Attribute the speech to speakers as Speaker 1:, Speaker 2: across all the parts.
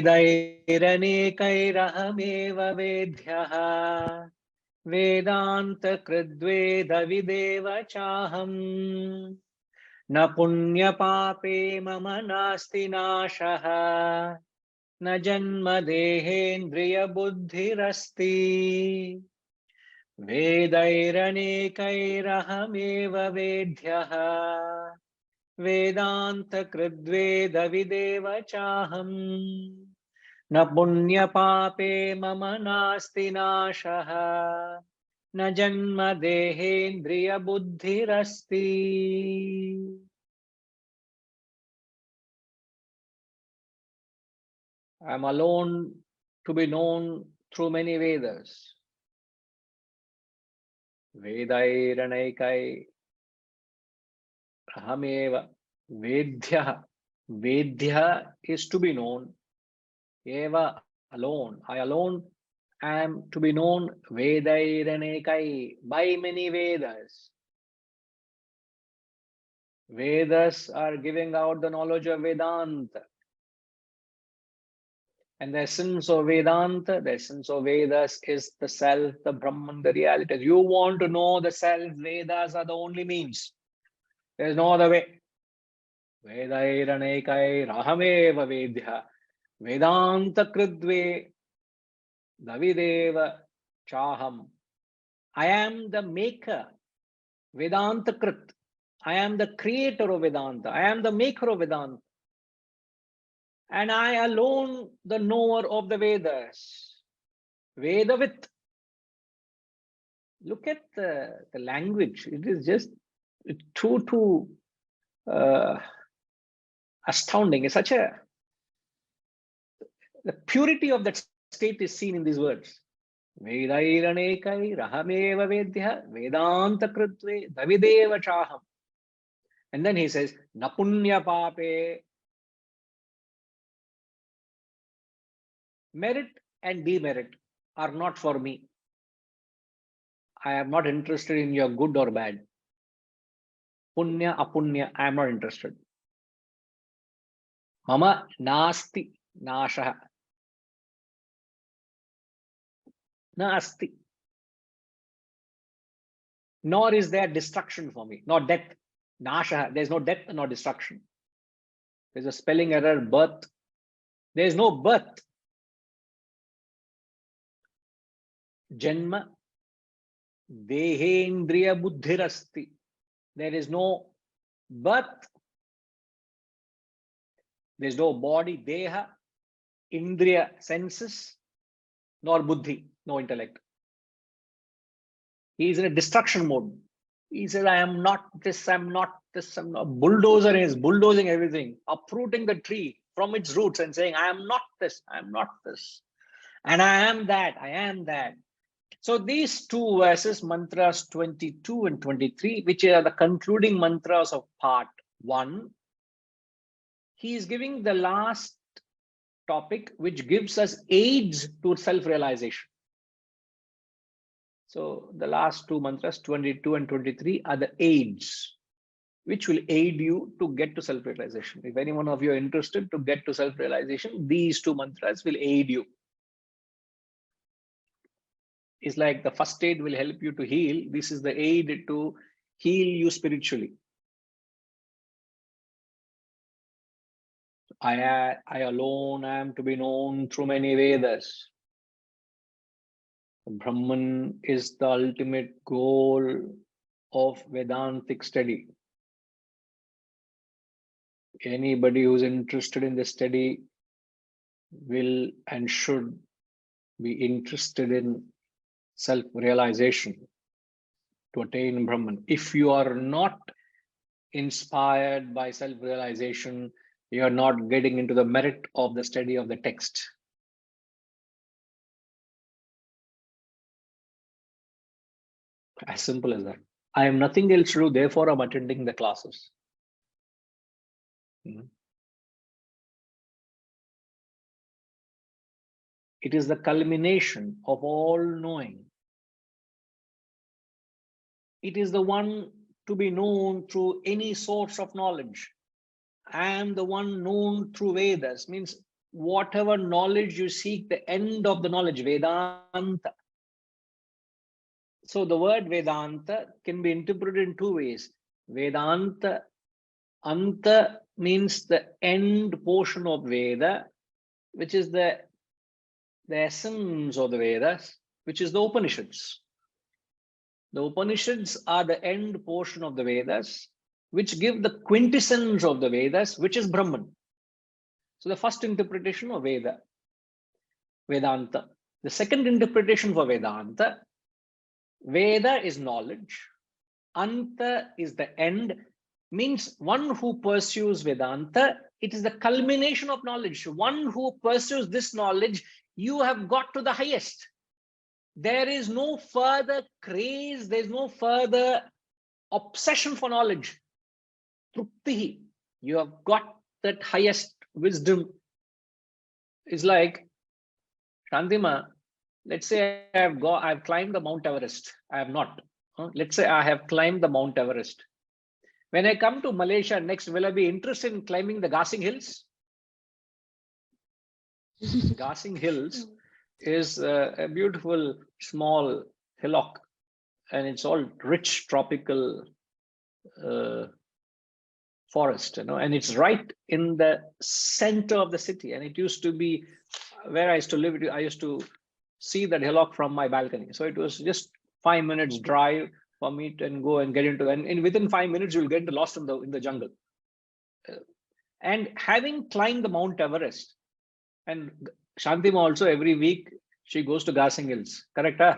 Speaker 1: Vedairanekairahameva vedhyaha Vedanta kridvedavvideva chaham Na punya pape mama nasti nashaha Na janma dehendriya buddhirasti Vedairanekairahameva vedhyaha Vedanta kridvedavvideva chaham Na punya pape mama nasti nashaha Na janma dehendriya buddhirasti. I am alone to be known through many Vedas. Vedairanaikai rahameva vedhya. Vedhya is to be known. Eva alone. I alone am to be known. Vedairanaikai by many Vedas. Vedas are giving out the knowledge of Vedanta. And the essence of Vedanta, the essence of Vedas is the self, the Brahman, the reality. You want to know the self, Vedas are the only means. There is no other way. Vedairanaikai rahameva vedhya Vedanta kridve davideva chaham. I am the maker, Vedanta krit. I am the creator of Vedanta. I am the maker of Vedanta. And I alone the knower of the Vedas. Vedavit. Look at the language. It is just too astounding. It's such a the purity of that state is seen in these words. Vedairanaikai rahameva vedhya Vedanta kritve davideva chaham. And then he says, Napunya pape. Merit and demerit are not for me. I am not interested in your good or bad. Punya, apunya, I am not interested. Mama nasti nashaha. Nasti. Nor is there destruction for me, nor death. Nashaha. There is no death nor destruction. There is a spelling error, birth. There is no birth. Janma dehendriya buddhirasti. There is no birth. There is no body, deha, indriya, senses, nor buddhi, no intellect. He is in a destruction mode. He says, I am not this, I'm not this, I'm not. Bulldozer is bulldozing everything, uprooting the tree from its roots and saying, I am not this, I am not this. And I am that, I am that. So these two verses, mantras 22 and 23, which are the concluding mantras of part 1, he is giving the last topic, which gives us aids to self-realization. So the last two mantras, 22 and 23, are the aids, which will aid you to get to self-realization. If any one of you are interested to get to self-realization, these two mantras will aid you. It's like the first aid will help you to heal. This is the aid to heal you spiritually. I alone am to be known through many Vedas. Brahman is the ultimate goal of Vedantic study. Anybody who's interested in the study will and should be interested in self-realization to attain Brahman. If you are not inspired by self-realization, you are not getting into the merit of the study of the text. As simple as that. I have nothing else to do, therefore I'm attending the classes. It is the culmination of all knowing. It is the one to be known through any source of knowledge. I am the one known through Vedas, means whatever knowledge you seek, the end of the knowledge, Vedanta. So the word Vedanta can be interpreted in two ways. Vedanta, Anta means the end portion of Veda, which is the essence of the Vedas, which is the Upanishads. The Upanishads are the end portion of the Vedas, which give the quintessence of the Vedas, which is Brahman. So the first interpretation of Vedanta. The second interpretation for Vedanta, Veda is knowledge, Anta is the end, means one who pursues Vedanta, it is the culmination of knowledge. One who pursues this knowledge, you have got to the highest. There is no further craze, there is no further obsession for knowledge. Truptihi, you have got that highest wisdom. It's like, Shantima, let's say I've climbed the Mount Everest. I have not. Let's say I have climbed the Mount Everest. When I come to Malaysia next, will I be interested in climbing the Gasing Hills? Gasing Hills is a beautiful small hillock, and it's all rich tropical forest, and it's right in the center of the city. And it used to be where I used to live. I used to see that hillock from my balcony. So it was just 5 minutes drive for me to go and get into, and within 5 minutes you'll get lost in the jungle. And having climbed the Mount Everest, and Shantima also every week she goes to Gasing Hills, correct? Huh?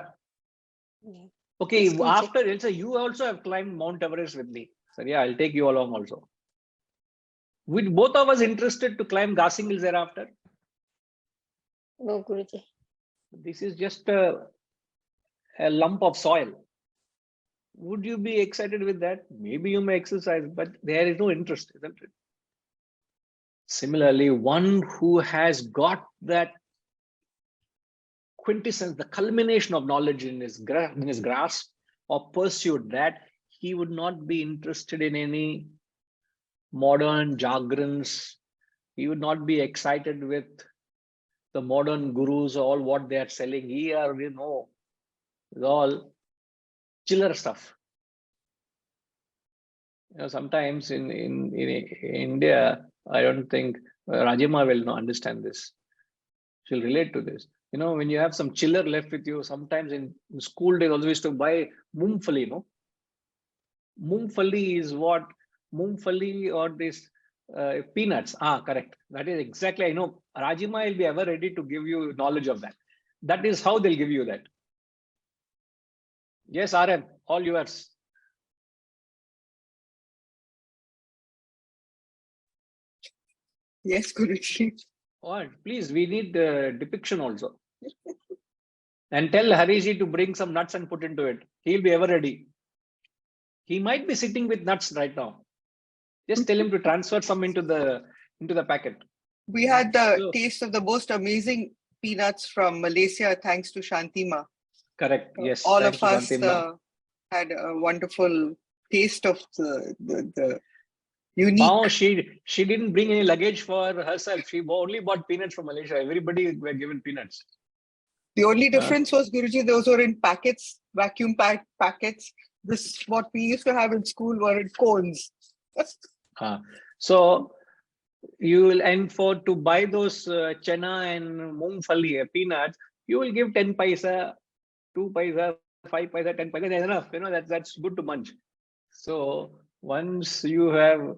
Speaker 2: Yeah.
Speaker 1: Okay,
Speaker 2: Yes,
Speaker 1: after Elsa, you also have climbed Mount Everest with me. So yeah, I'll take you along also. Would both of us interested to climb Gasing Hills thereafter?
Speaker 2: No, Guruji.
Speaker 1: This is just a lump of soil. Would you be excited with that? Maybe you may exercise, but there is no interest, isn't it? Similarly, one who has got that quintessence, the culmination of knowledge in his grasp, or pursued that, he would not be interested in any modern jargons. He would not be excited with the modern gurus, all what they are selling here, it's all chiller stuff. Sometimes in India, I don't think Rajima will not understand this. She'll relate to this. When you have some chiller left with you, sometimes in school days also used to buy mumfali, Mumfali is what? Mumfali or this peanuts. Correct. That is exactly, I know Rajima will be ever ready to give you knowledge of that. That is how they'll give you that. Yes, RM, all yours.
Speaker 3: Yes, Guruji.
Speaker 1: What? Please, we need depiction also. And tell Hariji to bring some nuts and put into it. He'll be ever ready. He might be sitting with nuts right now. Just tell him to transfer some into the packet.
Speaker 3: We had the taste of the most amazing peanuts from Malaysia, thanks to Shantima.
Speaker 1: Correct. Yes.
Speaker 3: All of us had a wonderful taste of the unique.
Speaker 1: Now she didn't bring any luggage for herself. She only bought peanuts from Malaysia. Everybody were given peanuts.
Speaker 3: The only difference was, Guruji, those were in packets, vacuum packed packets. This, what we used to have in school, were in cones.
Speaker 1: So you will, and to buy those chana and mungfali peanuts, you will give 10 paisa, 2 paisa, 5 paisa, 10 paisa. That's enough. That's good to munch. So once you have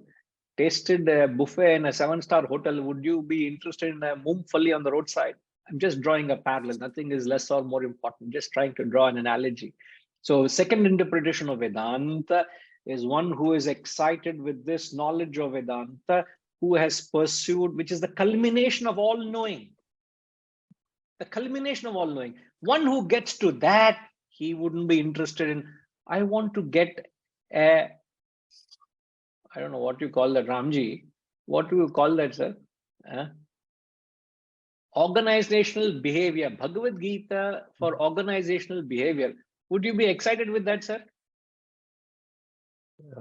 Speaker 1: tasted a buffet in a 7-star hotel, would you be interested in a mungfali on the roadside? I'm just drawing a parallel. Nothing is less or more important. Just trying to draw an analogy. So second interpretation of Vedanta is one who is excited with this knowledge of Vedanta, who has pursued, which is the culmination of all knowing. The culmination of all knowing. One who gets to that, he wouldn't be interested in, I want to get a, I don't know what you call that, Ramji. What do you call that, sir? Organizational behavior. Bhagavad Gita for organizational behavior. Would you be excited with that, sir?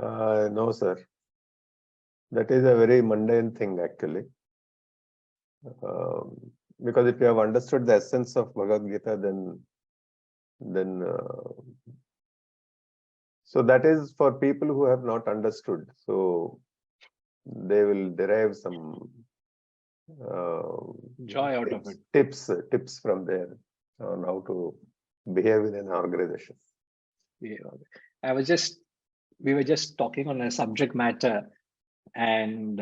Speaker 4: No, sir. That is a very mundane thing, actually. Because if you have understood the essence of Bhagavad Gita, then so that is for people who have not understood. So they will derive some
Speaker 1: Joy out of it.
Speaker 4: tips from there on how to behave in an organization.
Speaker 1: Yeah. We were just talking on a subject matter, and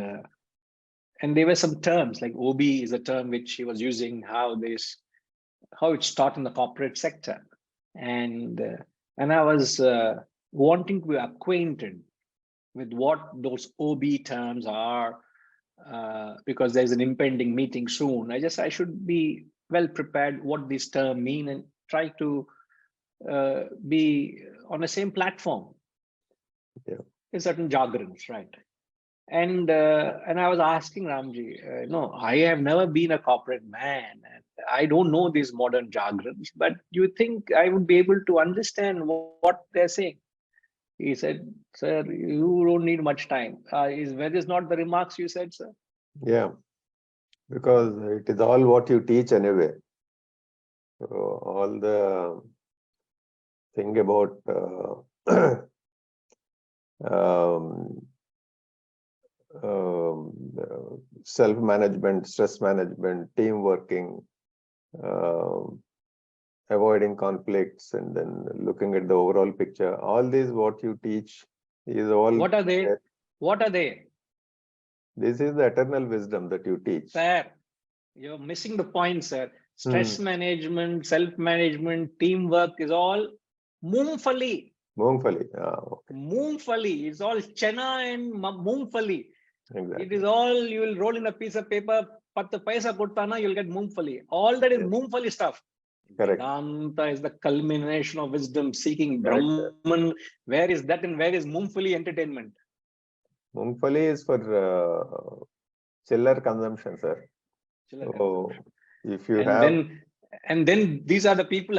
Speaker 1: there were some terms like OB is a term which he was using, how it's taught in the corporate sector, and I was wanting to be acquainted with what those OB terms are, because there's an impending meeting soon. I should be well prepared what these terms mean and try to be on the same platform.
Speaker 4: Yeah.
Speaker 1: In certain jargons, right? And I was asking Ramji, no, I have never been a corporate man, and I don't know these modern jargons, but you think I would be able to understand what they're saying? He said, sir, you don't need much time. Where is not the remarks you said, sir?
Speaker 4: Yeah, because it is all what you teach anyway. So all the thing about self-management, stress management, team working, avoiding conflicts, and then looking at the overall picture. All these what you teach is all.
Speaker 1: What are they? What are they?
Speaker 4: This is the eternal wisdom that you teach.
Speaker 1: Sir, you're missing the point, sir. Stress management, self-management, teamwork is all moongfali.
Speaker 4: Moongfali. Okay.
Speaker 1: Moongfali is all chana and moongfali.
Speaker 4: Exactly.
Speaker 1: It is all, you will roll in a piece of paper, patta paisa kottana, you'll get moongfali. All that is moongfali stuff.
Speaker 4: Correct.
Speaker 1: Vedanta is the culmination of wisdom, seeking
Speaker 4: Correct,
Speaker 1: Brahman. Where is that and where is moongfali entertainment?
Speaker 4: Moongfali is for chiller consumption, sir. So if you
Speaker 1: and then these are the people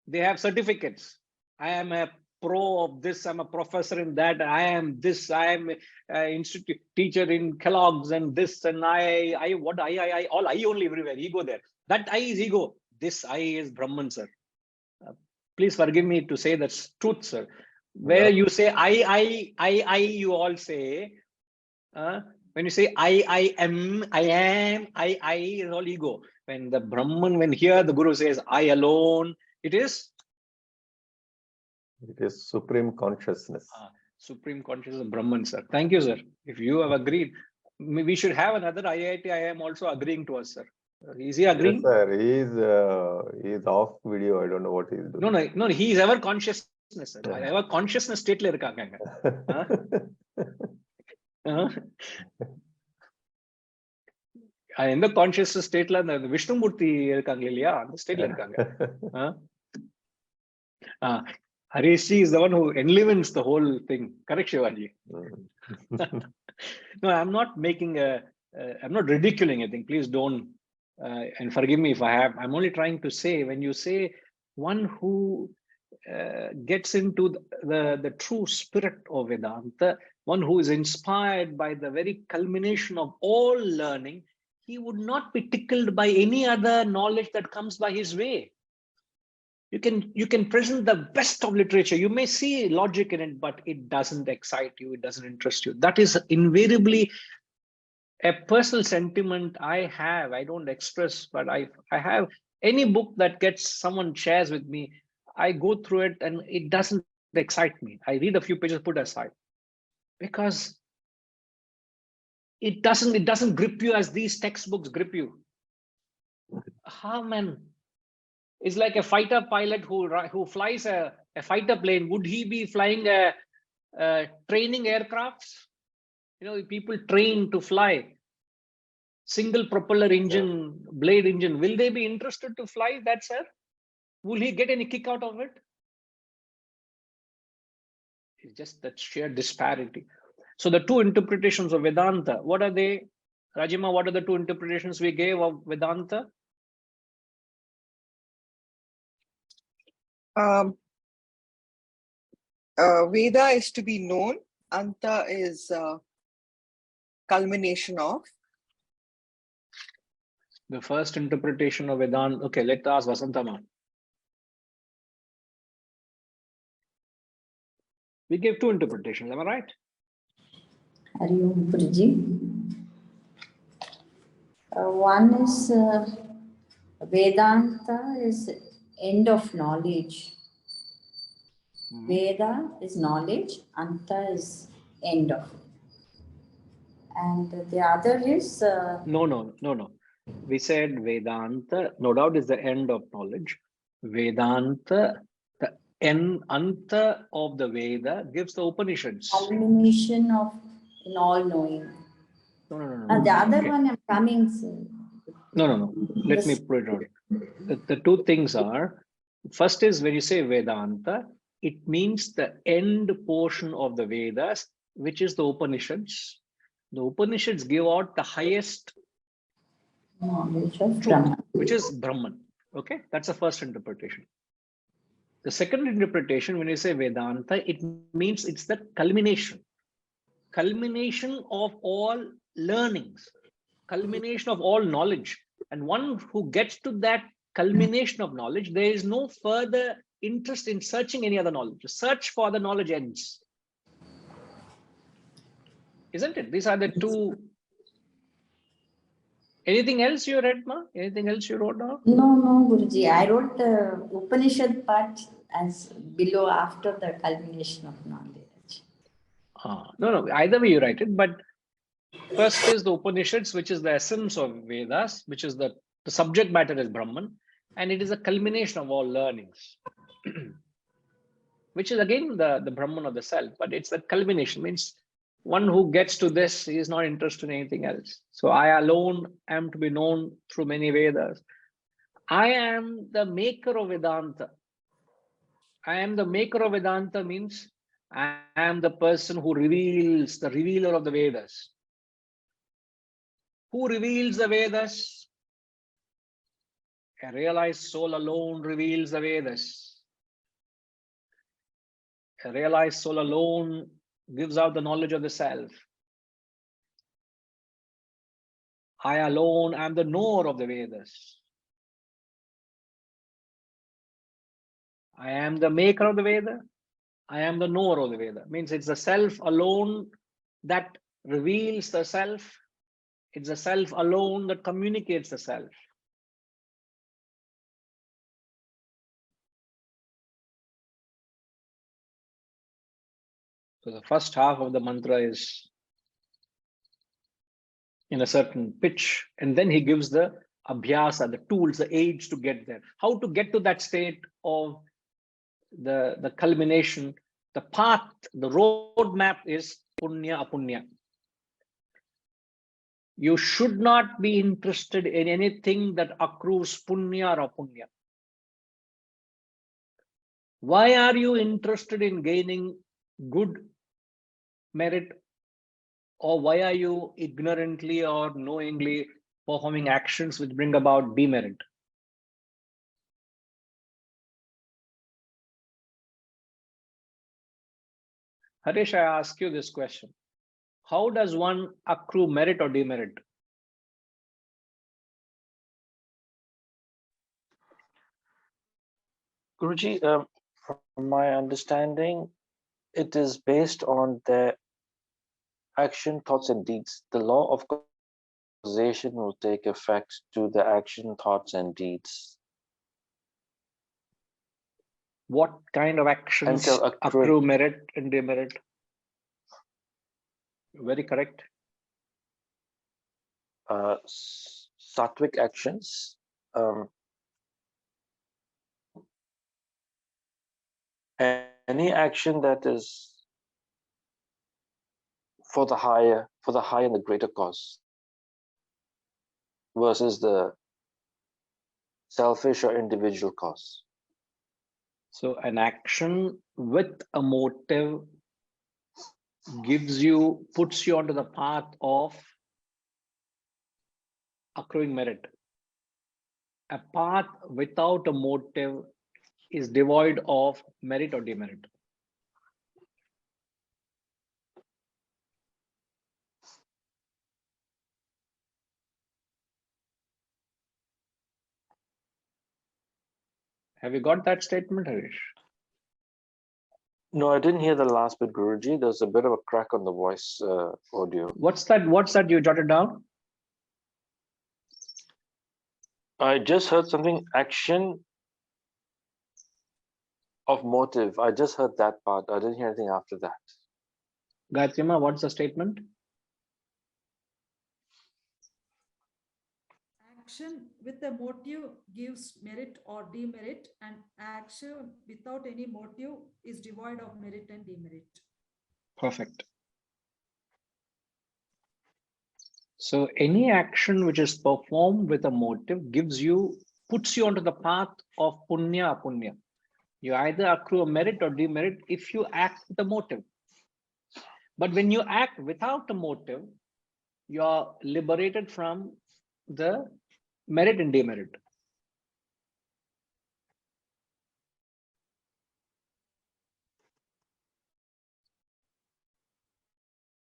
Speaker 1: they have certificates. I am a pro of this, I'm a professor in that, I am this, I am an institute teacher in Kellogg's and this, and I all I only everywhere, ego there. That I is ego. This I is Brahman, sir. Please forgive me to say that's truth, sir. Where you say I, you all say, when you say I am, I is all ego. When the Brahman, when here the Guru says I alone, it is
Speaker 4: supreme consciousness.
Speaker 1: Supreme consciousness of Brahman, sir. Thank you, sir. If you have agreed, we should have another IIT. I am also agreeing to us, sir. Is he agreeing?
Speaker 4: Yes, sir. He is off video. I don't know what he is doing.
Speaker 1: No. He is ever consciousness, sir. Ever consciousness state le irukanga. In the consciousness state la Vishnumurti irukanga illaya, அந்த ஸ்டேட்ல இருக்காங்க. Harishi is the one who enlivens the whole thing. Correct, Shivaji? No, I'm not making I'm not ridiculing anything. Please don't, and forgive me if I have. I'm only trying to say, when you say one who gets into the true spirit of Vedanta, one who is inspired by the very culmination of all learning, he would not be tickled by any other knowledge that comes by his way. You can present the best of literature. You may see logic in it, but it doesn't excite you. It doesn't interest you. That is invariably a personal sentiment I have. I don't express, but I have. Any book that someone shares with me, I go through it and it doesn't excite me. I read a few pages, put aside, because it doesn't grip you as these textbooks grip you. How, man? It's like a fighter pilot who flies a fighter plane. Would he be flying a training aircrafts? People train to fly single propeller engine, blade engine. Will they be interested to fly that, sir? Will he get any kick out of it? It's just that sheer disparity. So the two interpretations of Vedanta, what are they? Rajima, what are the two interpretations we gave of Vedanta?
Speaker 3: Veda is to be known. Anta is culmination of.
Speaker 1: The first interpretation of Vedanta. Okay, let's ask Vasantama. We gave two interpretations, am I right?
Speaker 5: Hari Om Guruji. One is Vedanta is end of knowledge. Veda is knowledge, Anta is end of it. And the other is
Speaker 1: No. We said Vedanta, no doubt, is the end of knowledge. Vedanta, the end, Anta of the Veda gives the Upanishads.
Speaker 5: culmination of in all knowing.
Speaker 1: No.
Speaker 5: The other
Speaker 1: Okay.
Speaker 5: one I'm coming, sir.
Speaker 1: No. Let me put it out. The two things are, first is when you say Vedanta, it means the end portion of the Vedas, which is the Upanishads. The Upanishads give out the highest
Speaker 5: Knowledge of
Speaker 1: truth,
Speaker 5: Brahman.
Speaker 1: which is Brahman. Okay, that's the first interpretation. The second interpretation, when you say Vedanta, it means it's the culmination of all learnings, culmination of all knowledge. And one who gets to that culmination of knowledge, there is no further interest in searching any other knowledge. The search for the knowledge ends. Isn't it? These are the two. Anything else you read, Ma? Anything else you wrote down?
Speaker 5: No, Guruji. I wrote the Upanishad part as below after the culmination of knowledge.
Speaker 1: No. Either way you write it, but first is the Upanishads, which is the essence of Vedas, which is the subject matter is Brahman, and it is a culmination of all learnings, which is again the Brahman of the self, but it's the culmination, means one who gets to this, he is not interested in anything else. So I alone am to be known through many Vedas. I am the maker of Vedanta. I am the maker of Vedanta means I am the person who reveals, the revealer of the Vedas. Who reveals the Vedas? A realized soul alone reveals the Vedas. A realized soul alone gives out the knowledge of the self. I alone am the knower of the Vedas. I am the maker of the Veda. I am the knower of the Veda. Means it's the self alone that reveals the self. It's the self alone that communicates the self. So the first half of the mantra is in a certain pitch, and then he gives the abhyasa, the tools, the aids to get there. How to get to that state of the culmination, the path, the roadmap is punya apunya. You should not be interested in anything that accrues punya or apunya. Why are you interested in gaining good merit, or why are you ignorantly or knowingly performing actions which bring about demerit? Harish, I ask you this question. How does one accrue merit or demerit?
Speaker 6: Guruji, from my understanding, it is based on their action, thoughts, and deeds. The law of causation will take effect to the action, thoughts, and deeds.
Speaker 1: What kind of actions
Speaker 6: Until
Speaker 1: accrue merit and demerit? Very correct.
Speaker 6: Sattvic actions, any action that is for the higher and the greater cause, versus the selfish or individual cause.
Speaker 1: So an action with a motive puts you onto the path of accruing merit. A path without a motive is devoid of merit or demerit. Have you got that statement, Harish?
Speaker 6: No, I didn't hear the last bit, Guruji. There's a bit of a crack on the voice audio.
Speaker 1: What's that? What's that you jotted down?
Speaker 6: I just heard something, action of motive. I just heard that part. I didn't hear anything after that.
Speaker 1: Gayatrima, what's the statement?
Speaker 7: Action with a motive gives merit or demerit, and action without any motive is devoid of merit and demerit.
Speaker 1: Perfect. So any action which is performed with a motive puts you onto the path of punya, apunya. You either accrue a merit or demerit if you act with a motive. But when you act without a motive, you are liberated from the merit and demerit.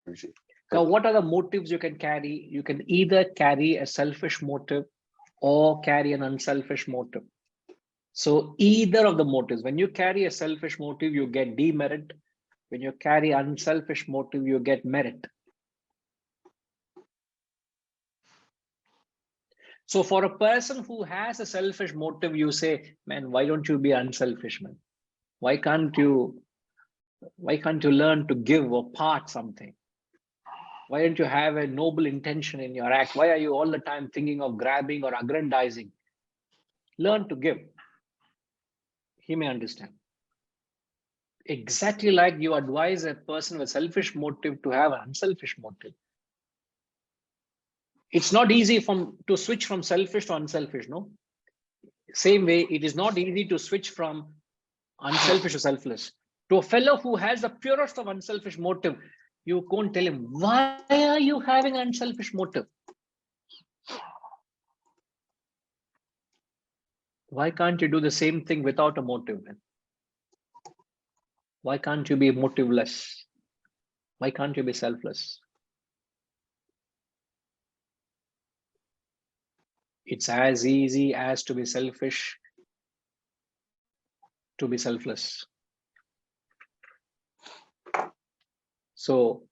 Speaker 6: Guruji.
Speaker 1: Now, what are the motives you can carry? You can either carry a selfish motive or carry an unselfish motive. So either of the motives, when you carry a selfish motive, you get demerit. When you carry unselfish motive, you get merit. So for a person who has a selfish motive, you say, man, why don't you be unselfish, man? Why can't you learn to give or part something? Why don't you have a noble intention in your act? Why are you all the time thinking of grabbing or aggrandizing? Learn to give. He may understand. Exactly like you advise a person with selfish motive to have an unselfish motive. It's not easy to switch from selfish to unselfish, no? Same way, it is not easy to switch from unselfish to selfless. To a fellow who has the purest of unselfish motive, you can't tell him, why are you having unselfish motive? Why can't you do the same thing without a motive then? Why can't you be motiveless? Why can't you be selfless? It's as easy as to be selfish, to be selfless. So,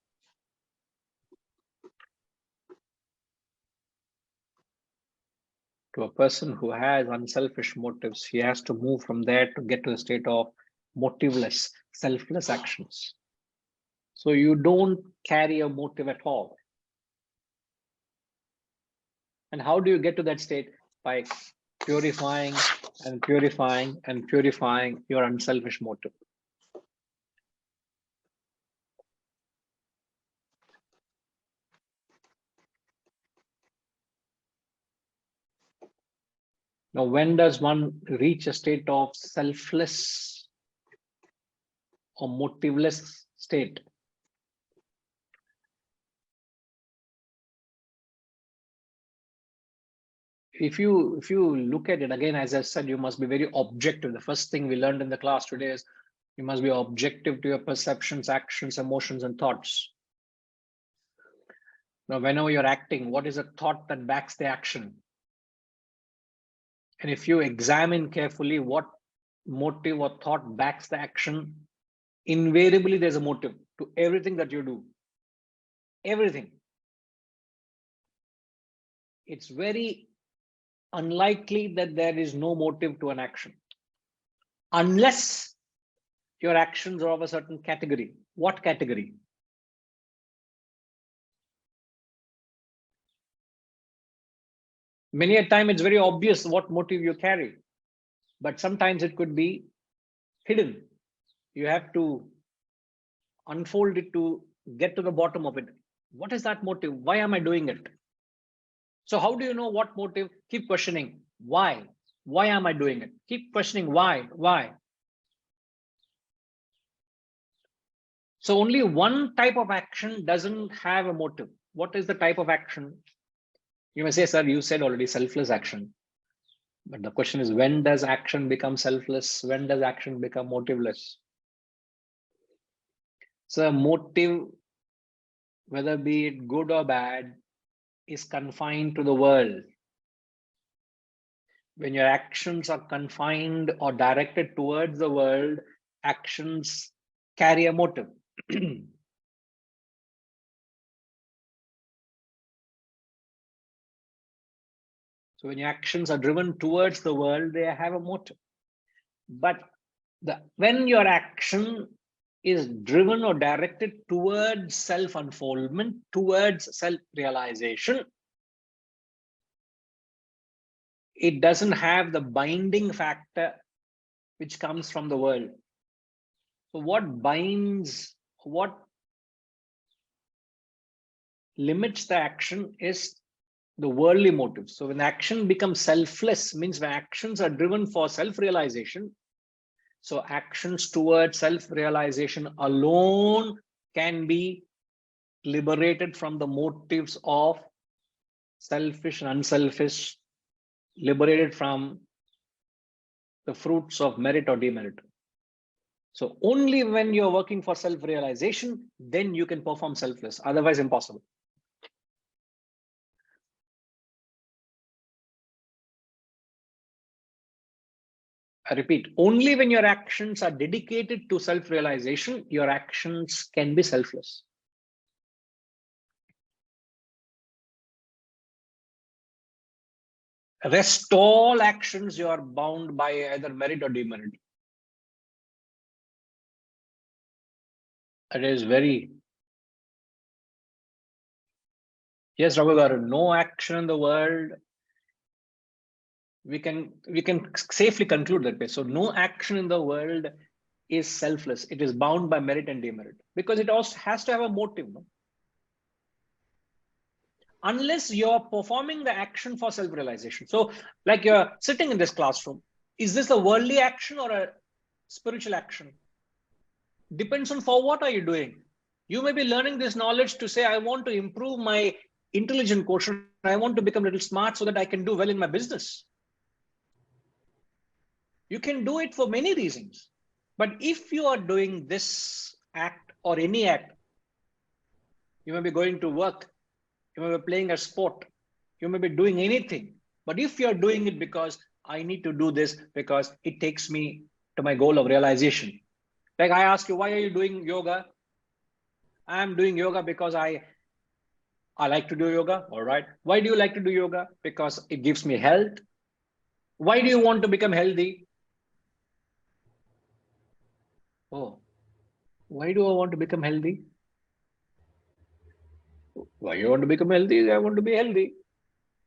Speaker 1: to a person who has unselfish motives, he has to move from there to get to the state of motiveless, selfless actions. So you don't carry a motive at all. And how do you get to that state? By purifying and purifying and purifying your unselfish motive. Now, when does one reach a state of selfless or motiveless state? If you look at it again, as I said, you must be very objective. The first thing we learned in the class today is you must be objective to your perceptions, actions, emotions, and thoughts. Now, whenever you're acting, what is a thought that backs the action? And if you examine carefully what motive or thought backs the action, invariably there's a motive to everything that you do. Everything. It's very unlikely that there is no motive to an action, unless your actions are of a certain category. What category? Many a time it's very obvious what motive you carry, but sometimes it could be hidden. You have to unfold it to get to the bottom of it. What is that motive? Why am I doing it? So how do you know what motive? Keep questioning. Why? Why am I doing it? Keep questioning why? Why? So only one type of action doesn't have a motive. What is the type of action? You may say, sir, you said already selfless action. But the question is, when does action become selfless? When does action become motiveless? So a motive, whether be it good or bad, is confined to the world. When your actions are confined or directed towards the world, actions carry a motive. So when your actions are driven towards the world, they have a motive. But when your action is driven or directed towards self-unfoldment, towards self-realization, it doesn't have the binding factor which comes from the world. So what binds, what limits the action is the worldly motives. So when action becomes selfless, means when actions are driven for self-realization, so actions towards self-realization alone can be liberated from the motives of selfish and unselfish, liberated from the fruits of merit or demerit. So only when you're working for self-realization, then you can perform selfless, otherwise impossible. I repeat, only when your actions are dedicated to self-realization, your actions can be selfless. Rest all actions, you are bound by either merit or demerit. It is very, yes, Raghugaru, no action in the world. We can safely conclude that way. So no action in the world is selfless. It is bound by merit and demerit, because it also has to have a motive. No? Unless you're performing the action for self-realization. So like you're sitting in this classroom, is this a worldly action or a spiritual action? Depends on for what are you doing. You may be learning this knowledge to say, I want to improve my intelligent quotient. I want to become a little smart so that I can do well in my business. You can do it for many reasons. But if you are doing this act or any act, you may be going to work, you may be playing a sport, you may be doing anything. But if you're doing it because I need to do this because it takes me to my goal of realization. Like I ask you, why are you doing yoga? I'm doing yoga because I like to do yoga. All right. Why do you like to do yoga? Because it gives me health. Why do you want to become healthy? Oh, why do I want to become healthy? Why you want to become healthy? I want to be healthy.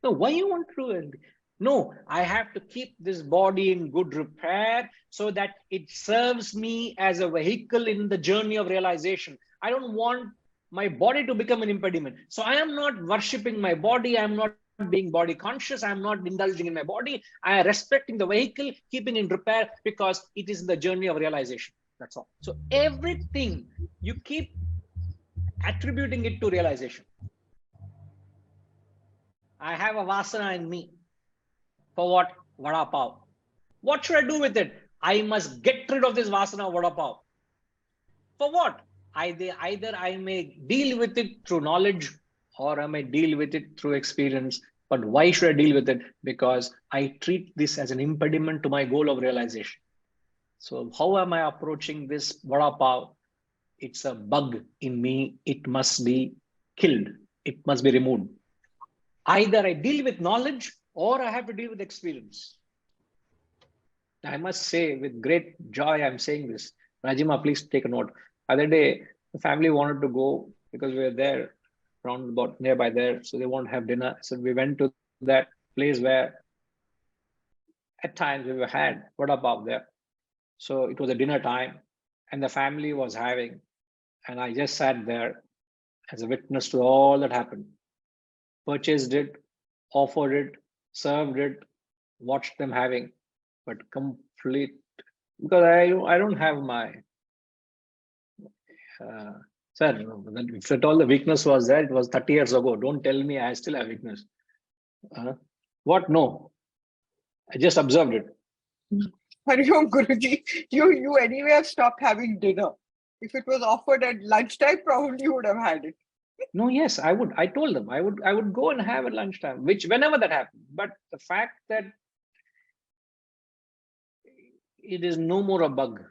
Speaker 1: No, why you want to do healthy? No, I have to keep this body in good repair so that it serves me as a vehicle in the journey of realization. I don't want my body to become an impediment. So I am not worshipping my body. I'm not being body conscious. I'm not indulging in my body. I am respecting the vehicle, keeping in repair because it is in the journey of realization. That's all. So everything you keep attributing it to realization. I have a vasana in me. For what? Vada pav. What should I do with it? I must get rid of this vasana vada pav. For what? Either I may deal with it through knowledge or I may deal with it through experience. But why should I deal with it? Because I treat this as an impediment to my goal of realization. So how am I approaching this vada pav? It's a bug in me. It must be killed. It must be removed. Either I deal with knowledge or I have to deal with experience. I must say with great joy, I'm saying this. Rajima, please take a note. Other day, the family wanted to go because we were there, around about nearby there. So they want to have dinner. So we went to that place where at times we had vada pav there. So it was a dinner time and the family was having, and I just sat there as a witness to all that happened. Purchased it, offered it, served it, watched them having, but complete, because I don't have my sir, if at all the weakness was there, it was 30 years ago. Don't tell me I still have weakness. What? No, I just observed it.
Speaker 3: Hariom Guruji, you anyway have stopped having dinner. If it was offered at lunchtime, probably you would have had it.
Speaker 1: No, yes, I would. I told them I would go and have at lunchtime, which whenever that happened. But the fact that it is no more a bug.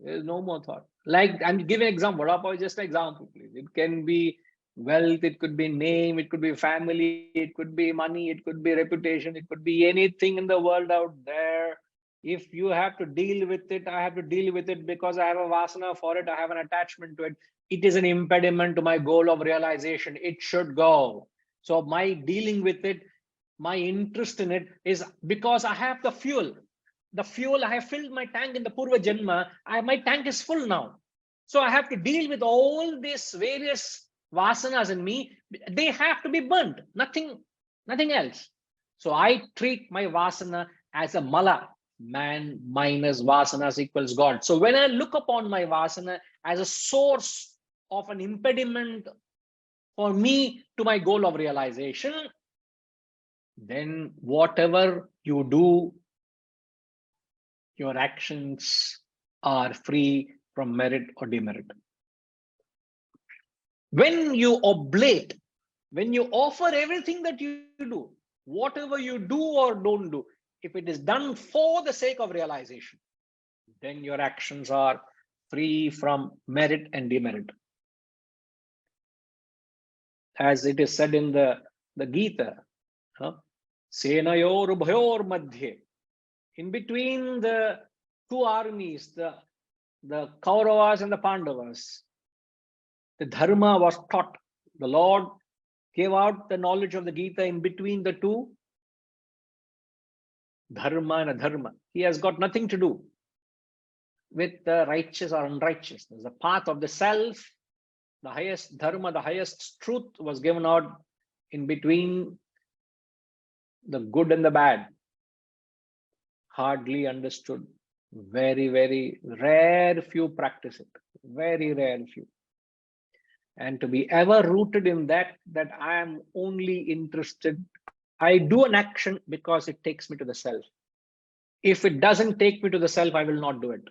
Speaker 1: There is no more thought. Like, I'm giving an example. Vada pav is just an example, please. It can be wealth, it could be name, it could be family, it could be money, it could be reputation, it could be anything in the world out there. If you have to deal with it, I have to deal with it because I have a vasana for it, I have an attachment to it. It is an impediment to my goal of realization. It should go. So my dealing with it, my interest in it is because I have the fuel. The fuel, I have filled my tank in the Purva Janma, my tank is full now. So I have to deal with all these various vasanas in me. They have to be burnt, nothing else. So I treat my vasana as a mala. Man minus vasanas equals God. So when I look upon my vasana as a source of an impediment for me to my goal of realization, then whatever you do, your actions are free from merit or demerit. When you oblate, when you offer everything that you do, whatever you do or don't do, if it is done for the sake of realization, then your actions are free from merit and demerit. As it is said in the Gita, Senayor Ubhayor Madhye, in between the two armies, the Kauravas and the Pandavas, the dharma was taught. The Lord gave out the knowledge of the Gita in between the two, dharma and adharma. He has got nothing to do with the righteous or unrighteous. There's a path of the self. The highest dharma, the highest truth was given out in between the good and the bad. Hardly understood. Very, very rare few practice it. Very rare few. And to be ever rooted in that I am only interested, I do an action because it takes me to the self. If it doesn't take me to the self, I will not do it.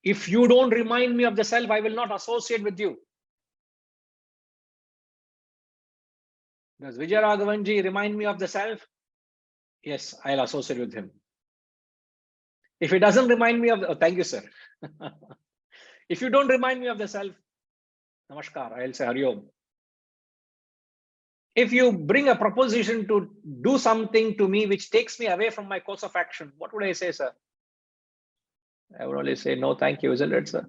Speaker 1: If you don't remind me of the self, I will not associate with you. Does Vijay Raghavanji remind me of the self? Yes, I'll associate with him. If he doesn't remind me of the, oh, thank you, sir. If you don't remind me of the self, namaskar, I'll say Hari Om. If you bring a proposition to do something to me which takes me away from my course of action, what would I say, sir? I would only say, no, thank you, isn't it, sir?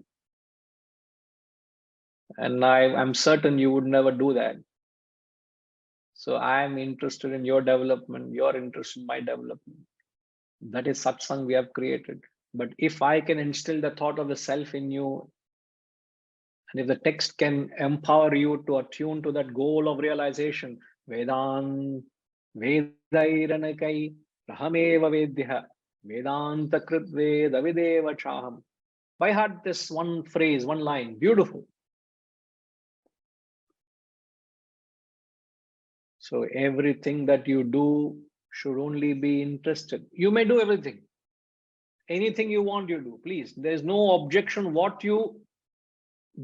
Speaker 1: And I'm certain you would never do that. So I'm interested in your development, you're interested in my development. That is satsang we have created. But if I can instill the thought of the self in you, and if the text can empower you to attune to that goal of realization, Vedan, Vedairanakai, Rahameva Vedya, Vedanta Krit Veda Videva Chaham. By heart, this one phrase, one line, beautiful. So everything that you do should only be interested. You may do everything. Anything you want, you do. Please, there's no objection what you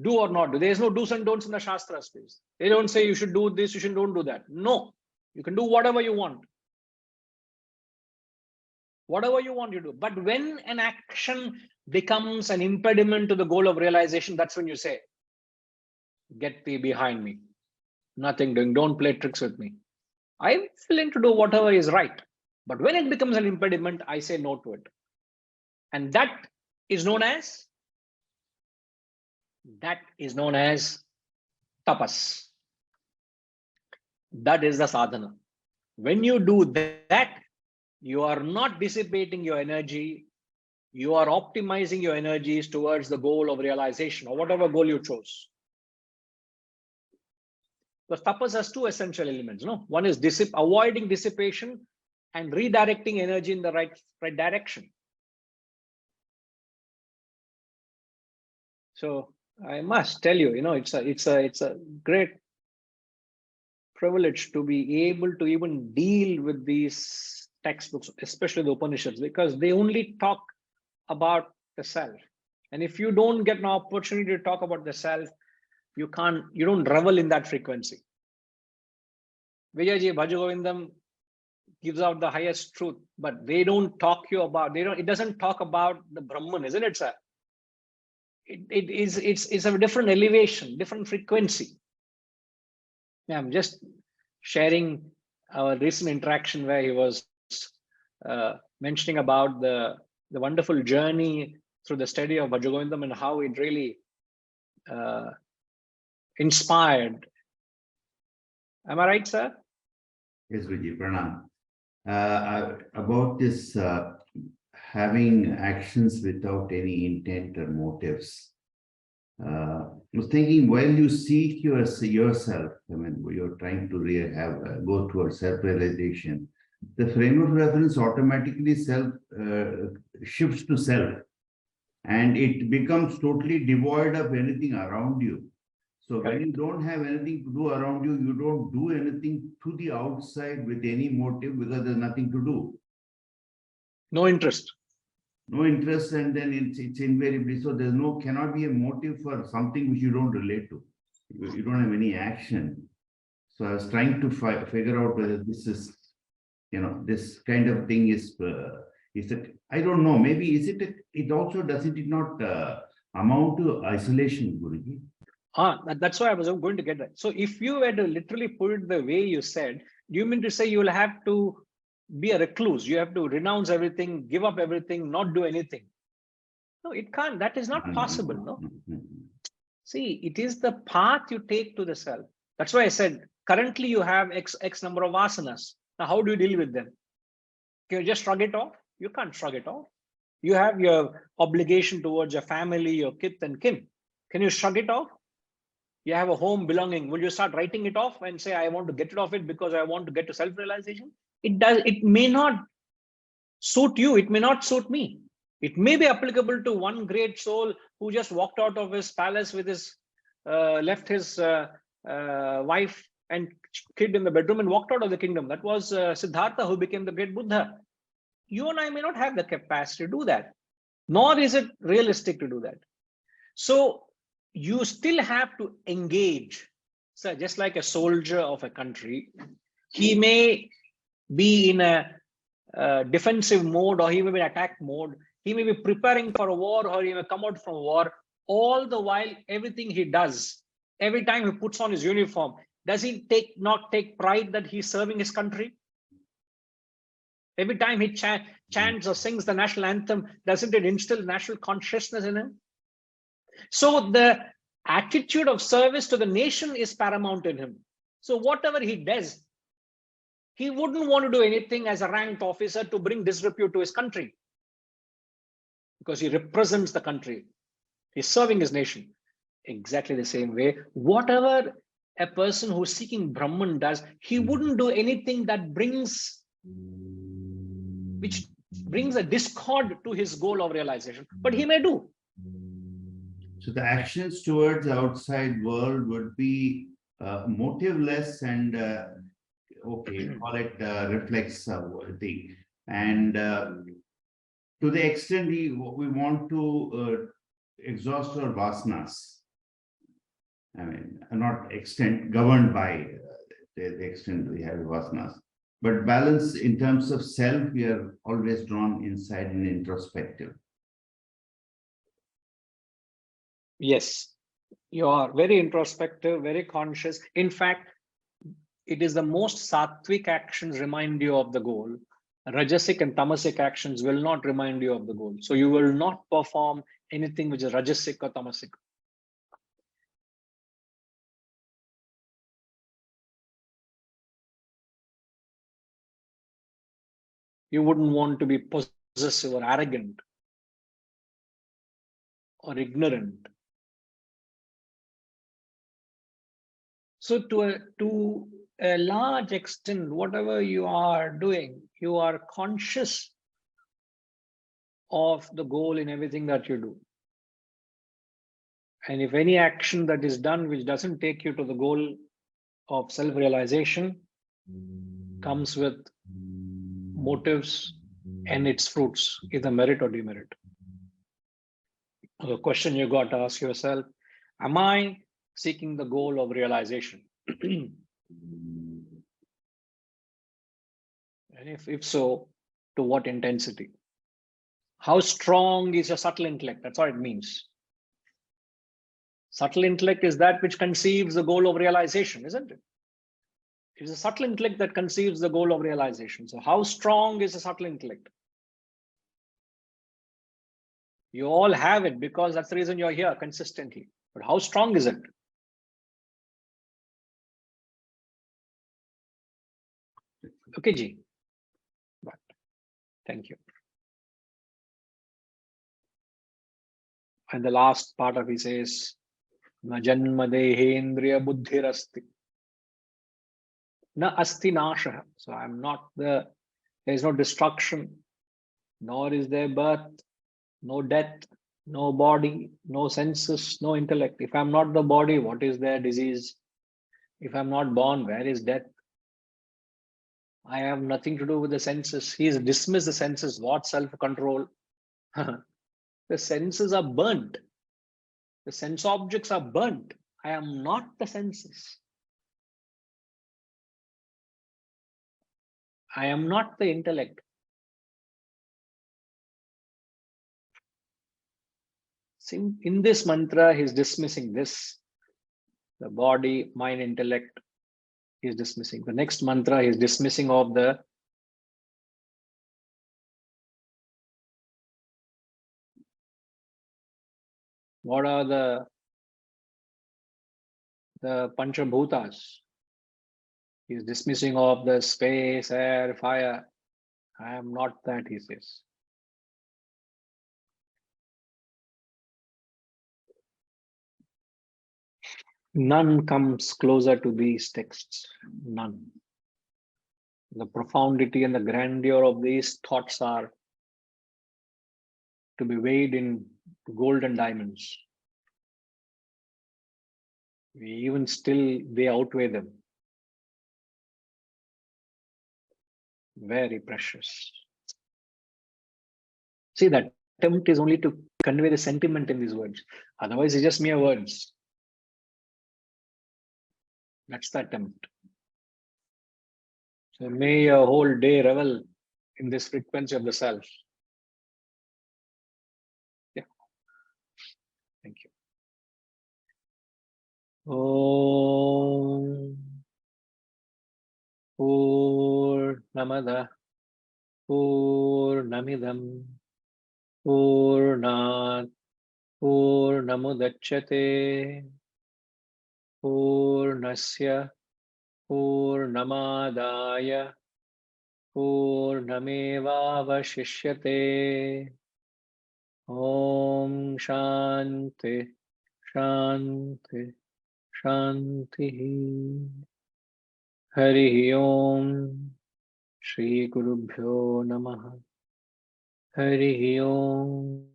Speaker 1: do or not do. There's no do's and don'ts in the Shastras, please. They don't say you should do this, you don't do that. No, you can do whatever you want. Whatever you want, you do. But when an action becomes an impediment to the goal of realization, that's when you say, get thee behind me. Nothing doing. Don't play tricks with me. I'm willing to do whatever is right. But when it becomes an impediment, I say no to it. And that is known as tapas. That is the sadhana. When you do that, you are not dissipating your energy. You are optimizing your energies towards the goal of realization or whatever goal you chose. Because tapas has two essential elements. No? One is avoiding dissipation and redirecting energy in the right direction. So I must tell you, it's a great privilege to be able to even deal with these textbooks, especially the Upanishads, because they only talk about the self. And if you don't get an opportunity to talk about the self, you don't revel in that frequency. Vijayji, Bhaja Govindam, gives out the highest truth, but they don't talk you about, it doesn't talk about the Brahman, isn't it, sir? It's a different elevation, different frequency. Yeah, I'm just sharing our recent interaction where he was mentioning about the wonderful journey through the study of Bhajagovindam and how it really inspired. Am I right, sir?
Speaker 8: Yes, Vijay, Pranam. About this having actions without any intent or motives. I was thinking, while you seek yourself, I mean, you're trying to go towards self-realization, the frame of reference automatically shifts to self, and it becomes totally devoid of anything around you. So when you don't have anything to do around you, you don't do anything to the outside with any motive because there's nothing to do.
Speaker 1: No interest.
Speaker 8: No interest, and then it's invariably so. Cannot be a motive for something which you don't relate to. You don't have any action. So I was trying to figure out whether this is, this kind of thing is it? I don't know. Maybe is it? It also does it not amount to isolation, Guruji?
Speaker 1: That's why I was going to get that. So if you were to literally put it the way you said, do you mean to say you will have to be a recluse? You have to renounce everything, give up everything, not do anything? No, it can't. That is not possible. No. See, it is the path you take to the self. That's why I said currently you have X number of asanas. Now, how do you deal with them? Can you just shrug it off? You can't shrug it off. You have your obligation towards your family, your kith and kin. Can you shrug it off? You have a home belonging. Will you start writing it off and say, I want to get rid of it because I want to get to self-realization? It may not suit you. It may not suit me. It may be applicable to one great soul who just walked out of his palace with his, left his wife and kid in the bedroom and walked out of the kingdom. That was Siddhartha, who became the great Buddha. You and I may not have the capacity to do that, nor is it realistic to do that. So you still have to engage. So just like a soldier of a country, he may be in a defensive mode, or he may be in attack mode. He may be preparing for a war, or he may come out from war. All the while, everything he does, every time he puts on his uniform, does he not take pride that he's serving his country? Every time he chants or sings the national anthem, doesn't it instill national consciousness in him? So the attitude of service to the nation is paramount in him. So whatever he does, he wouldn't want to do anything as a ranked officer to bring disrepute to his country, because he represents the country. He's serving his nation. Exactly the same way, whatever a person who's seeking Brahman does, he wouldn't do anything that brings a discord to his goal of realization, but he may do.
Speaker 8: So the actions towards the outside world would be motiveless and call it reflex thing. And to the extent we want to exhaust our vasanas, I mean, not extent governed by the extent we have vasanas, but balance in terms of self, we are always drawn inside and introspective.
Speaker 1: Yes, you are very introspective, very conscious. In fact, it is the most sattvic actions remind you of the goal. Rajasic and tamasic actions will not remind you of the goal. So you will not perform anything which is rajasic or tamasic. You wouldn't want to be possessive or arrogant or ignorant. So to a large extent, whatever you are doing, you are conscious of the goal in everything that you do. And if any action that is done which doesn't take you to the goal of self-realization comes with motives and its fruits, either merit or demerit. The question you got to ask yourself, am I seeking the goal of realization? And if so, to what intensity? How strong is your subtle intellect? That's what it means. Subtle intellect is that which conceives the goal of realization, isn't it? It is a subtle intellect that conceives the goal of realization. So how strong is the subtle intellect? You all have it because that's the reason you're here consistently. But how strong is it? Okay, Ji. Right. Thank you. And the last part of it says, Na janma dehendriya buddhirasti. Na asti nasha. So I'm not there is no destruction, nor is there birth, no death, no body, no senses, no intellect. If I'm not the body, what is there? Disease. If I'm not born, where is death? I have nothing to do with the senses. He's dismissed the senses. What self-control? The senses are burnt. The sense objects are burnt. I am not the senses. I am not the intellect. In this mantra, he's dismissing this. The body, mind, intellect, he's dismissing. The next mantra, he's dismissing of the what are the Panchabhutas. He's dismissing of the space, air, fire. I am not that, he says. None comes closer to these texts. None. The profundity and the grandeur of these thoughts are to be weighed in gold and diamonds. Even still, they outweigh them. Very precious. See, that attempt is only to convey the sentiment in these words. Otherwise, it's just mere words. That's the attempt. So may your whole day revel in this frequency of the self. Yeah. Thank you. Om Purnamada Purnamidam Purnat Purnamudachyate Purnasya Purnamadaya Purnamevavashishyate. Om Shanti Shanti Shanti. Hari Om. Shri Gurubhyo Namaha. Hari Om.